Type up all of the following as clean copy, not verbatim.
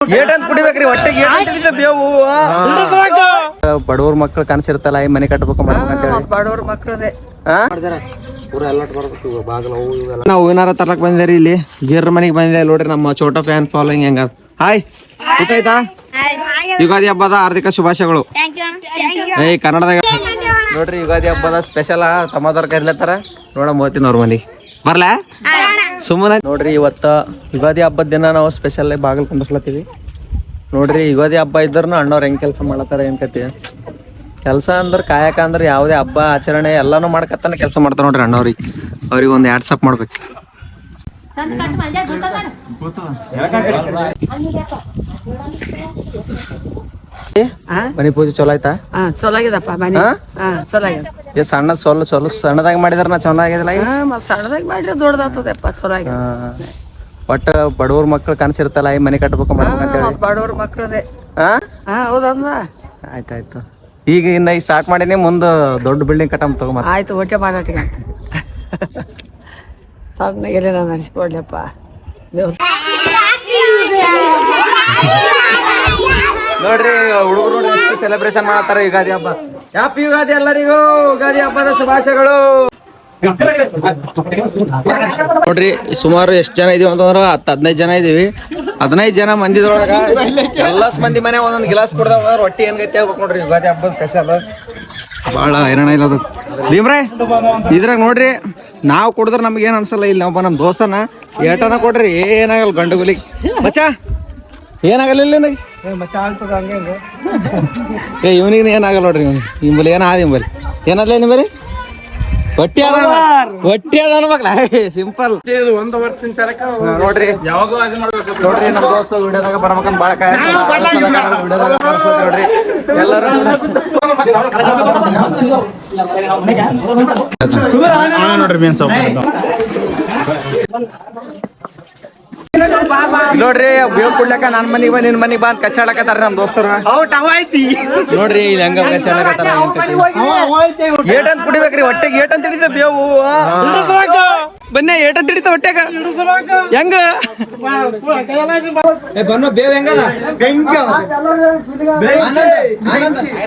ಏಟಂತ ಕುಡಿಬೇಕ್ರಿ ಹೊಟ್ಟೆಗೆ ಬೇವು ಬಡವ್ರ ಮಕ್ಳು ಕನಸಿರ್ತಲ್ಲ ಈ ಮನೆ ಕಟ್ಬೇಕು ಬಡವ್ರ ಮಕ್ಳದೇ ನಾವು ಏನಾರ ತರ್ಲಕ್ ಬಂದಿರಿ ಇಲ್ಲಿ ಜೀರ್ ಮನೆಗೆ ಬಂದಿದೆ ನೋಡ್ರಿ ನಮ್ಮ ಚೋಟ ಫ್ಯಾನ್ ಫಾಲೋಯಿಂಗ್ ಹೆಂಗ ಹಾಯ್ ಊಟ ಆಯ್ತಾ ಯುಗಾದಿ ಹಬ್ಬದ ಹಾರ್ದಿಕ ಶುಭಾಶಯಗಳು ಏಯ್ ಕನ್ನಡದಾಗ ನೋಡ್ರಿ ಯುಗಾದಿ ಹಬ್ಬದ ಸ್ಪೆಷಲ್ ತಮ್ಮದವ್ರ ಕರಿಲತ್ತಾರ ನೋಡ ಮೂವತ್ತಿನ ಅವ್ರ ಮನೆಗೆ ಬರ್ಲಾ ಸುಮ್ಮನೆ ನೋಡ್ರಿ ಇವತ್ತ ಯುಗಾದಿ ಹಬ್ಬದ ದಿನ ನಾವು ಸ್ಪೆಷಲ್ ಬಾಗಿಲು ಕುಂದಿಸ್ಲತ್ತೀವಿ ನೋಡ್ರಿ ಯುಗಾದಿ ಹಬ್ಬ ಇದ್ರೂ ಅಣ್ಣವ್ರು ಹೆಂಗ್ ಕೆಲಸ ಮಾಡತ್ತಾರ ಏನ್ ಕತಿ ಕೆಲಸ ಅಂದ್ರೆ ಕಾಯಕ ಅಂದ್ರೆ ಯಾವುದೇ ಹಬ್ಬ ಆಚರಣೆ ಎಲ್ಲಾನು ಮಾಡ್ಕತ್ತಾನೆ ಕೆಲಸ ಮಾಡ್ತಾರ ನೋಡ್ರಿ ಅಣ್ಣವ್ರಿಗೆ ಅವ್ರಿಗೆ ಒಂದು ವಾಟ್ಸಪ್ ಮಾಡ್ಬೇಕು ಮನಿ ಪೂಜೆ ಚಲೋ ಆಯ್ತಾ ಚಲೋ ಆಗಿದಪ್ಪ ಮನೆ ಚಲೋ ಆಗಿದೆ ಸಣ್ಣ ಸಣ್ಣದಾಗಿ ಮಾಡಿದ್ರ ನಾ ಚೆನ್ನಾಗಿದಿಲ್ಲ ಸಣ್ಣದಾಗಿ ಮಾಡ್ರಿ ದೊಡ್ಡದಾಗ್ತದಪ್ಪ ಚಲೋ ಆಗಿದೆ ಒಟ್ಟ ಬಡವ್ರ ಮಕ್ಳು ಕನಸಿರ್ತಲ್ಲ ಈ ಮನೆ ಕಟ್ಬೇಕು ಬಡವ್ರ ಮಕ್ಳದೇ ಹೌದಮ್ಮ ಆಯ್ತಾಯ್ತು ಈಗ ಇನ್ನ ಈಗ ಸ್ಟಾರ್ಟ್ ಮಾಡೀನಿ ಮುಂದೆ ದೊಡ್ಡ ಬಿಲ್ಡಿಂಗ್ ಕಟ್ಟಮ್ ತಗೋ ಆಯ್ತು ಹೊಟ್ಟೆ ಮಾರಾಟಿಗೆ ಸಣ್ಣಗೆಲ್ಲ ನಾನು ಅನ್ಸ್ಕೊಡ್ಲಪ್ಪ ನೋಡ್ರಿ ಹುಡುಗರು ಎಷ್ಟು ಸೆಲೆಬ್ರೇಷನ್ ಮಾಡತ್ತಾರ ಯುಗಾದಿ ಹಬ್ಬ ಹ್ಯಾಪಿ ಯುಗಾದಿ ಎಲ್ಲರಿಗೂ ಯುಗಾದಿ ಹಬ್ಬದ ಶುಭಾಶಯಗಳು ನೋಡ್ರಿ ಸುಮಾರು ಎಷ್ಟು ಜನ ಇದೀವಿ ಅಂತಂದ್ರ 15 ಜನ ಇದೀವಿ 15 ಜನ ಮಂದಿದೊಳಗ ಎಲ್ಲ ಮಂದಿ ಮನೆ ಒಂದೊಂದು ಗಿಲಾಸ್ ಕುಡ್ದವ ರೊಟ್ಟಿ ಏನ್ ಗತಿ ಆಗ್ಬೇಕು ನೋಡ್ರಿ ಯುಗಾದಿ ಹಬ್ಬದ ಸ್ಪೆಷಲ್ ಭಾಳ ಹೈರಾಣ ಇಲ್ಲ ಅದು ಭೀಮ್ರೆ ಇದ್ರಾಗ ನೋಡ್ರಿ ನಾವು ಕುಡಿದ್ರೆ ನಮ್ಗೆ ಏನ್ ಅನ್ಸಲ್ಲ ಇಲ್ಲಿ ಒಬ್ಬ ನಮ್ಮ ದೋಸ್ತನ ಏಟನ ಕೊಡ್ರಿ ಏನಾಗಲ್ಲ ಗಂಡು ಗುಲಿಗೆ ಮಚ್ಚಾ ಏನಾಗಲ್ಲ ಇಲ್ಲ ಏ ಇವನಿಗೆ ಏನಾಗಲ್ಲ ನೋಡ್ರಿ ನಿಂಬಲ್ಲಿ ಏನಾದ ನಿಂಬಲ್ಲಿ ಏನಲ್ಲ ನಿಂಬಲ್ಲಿ ಹೊಟ್ಟಿ ಅದ ಅನ್ಬೇಕಲ್ಲ ಸಿಂಪಲ್ ಒಂದು ವರ್ಷ ನೋಡ್ರಿ ನೋಡ್ರಿ ನಮ್ಮ ದೋಸ್ತ ವಿಡಿಯೋದಾಗ ಬರ್ಬೇಕಂತ ಬಾಳ ನೋಡ್ರಿ ಎಲ್ಲರೂ ನೋಡ್ರಿ ಬೇವ್ ಕುಡ್ಲಕ್ಕ ನನ್ ಮನಿಗ್ ಬಾ ನಿನ್ ಮನಿಗ್ ಬಾ ಅಂತ ಕಚ್ಚಾಡಕತ್ತಾರ ನಮ್ ದೋಸ್ತರು ನೋಡ್ರಿ ಇಲ್ಲಿ ಹೆಂಗ ಕಚ್ಚಾಡಕತ್ತಾರ ಏಟಂತ ಕುಡಿಬೇಕ್ರಿ ಹೊಟ್ಟೆಗೆ ಏಟಂತ ಹಿಡಿತ ಬೇವು ಬನ್ನಿ ಏಟಂತ ಹಿಡಿತ ಹೊಟ್ಟೆಗ ಹೆಂಗ ಬನ್ನ ಬೇವ್ ಹೆಂಗದ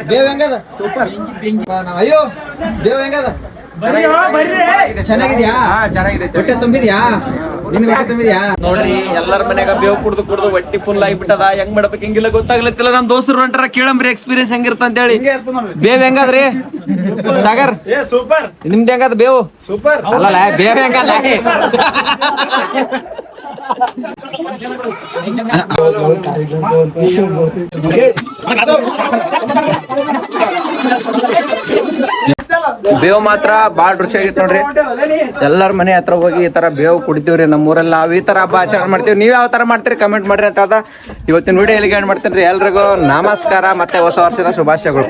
ಬೇವ್ ಹೆಂಗದ ಅಯ್ಯೋ ಬೇವ್ ಹೆಂಗದ ಚೆನ್ನಾಗಿದ್ಯಾ ಹೊಟ್ಟೆ ತುಂಬಿದ್ಯಾ ನಿನ್ ಹೊಟ್ಟೆ ತುಂಬಿದ್ಯಾ ನೋಡ್ರಿ ಎಲ್ಲರ ಮನ್ಯಾಗ ಬೇವು ಕುಡ್ದು ಹೊಟ್ಟಿ ಫುಲ್ ಆಗಿಬಿಟ್ಟದ ಹೆಂಗ್ ಮಾಡ್ಬೇಕು ಹಿಂಗಿಲ್ಲ ಗೊತ್ತಾಗ್ಲತ್ತಿಲ್ಲ ನಮ್ ದೋಸ್ತರು ಹೊಂಟಾರ ಕೇಳಂಬ್ರಿ ಎಕ್ಸ್ಪೀರಿಯನ್ಸ್ ಹೆಂಗಿರ್ತ ಅಂತ ಹೇಳಿ ಬೇವ್ ಹೆಂಗದ್ರಿ ಸಾಗರ್ ಸೂಪರ್ ನಿಮ್ದು ಹೆಂಗದ ಬೇವು ಸೂಪರ್ ಅಲ್ಲಲ್ಲ ಬೇವ್ ಹೆಂಗದ ಬೇವು ಮಾತ್ರ ಬಾಳ್ ರುಚಿಯಾಗಿತ್ತು ನೋಡ್ರಿ ಎಲ್ಲಾರ ಮನೆ ಹತ್ರ ಹೋಗಿ ಈ ತರ ಬೇವು ಕುಡಿತೀವ್ರಿ ನಮ್ಮೂರಲ್ಲಿ ನಾವ್ ಈ ತರ ಹಬ್ಬ ಆಚರಣೆ ಮಾಡ್ತೀವಿ ನೀವ್ ಯಾವ ತರ ಮಾಡ್ತೀರಿ ಕಮೆಂಟ್ ಮಾಡ್ರಿ ಅಂತ ಇವತ್ತಿನ ವಿಡಿಯೋ ಎಲ್ಲಿಗೆ ಏನ್ ಮಾಡ್ತೇನ್ರಿ ಎಲ್ರಿಗೂ ನಮಸ್ಕಾರ ಮತ್ತೆ ಹೊಸ ವರ್ಷದ ಶುಭಾಶಯಗಳು.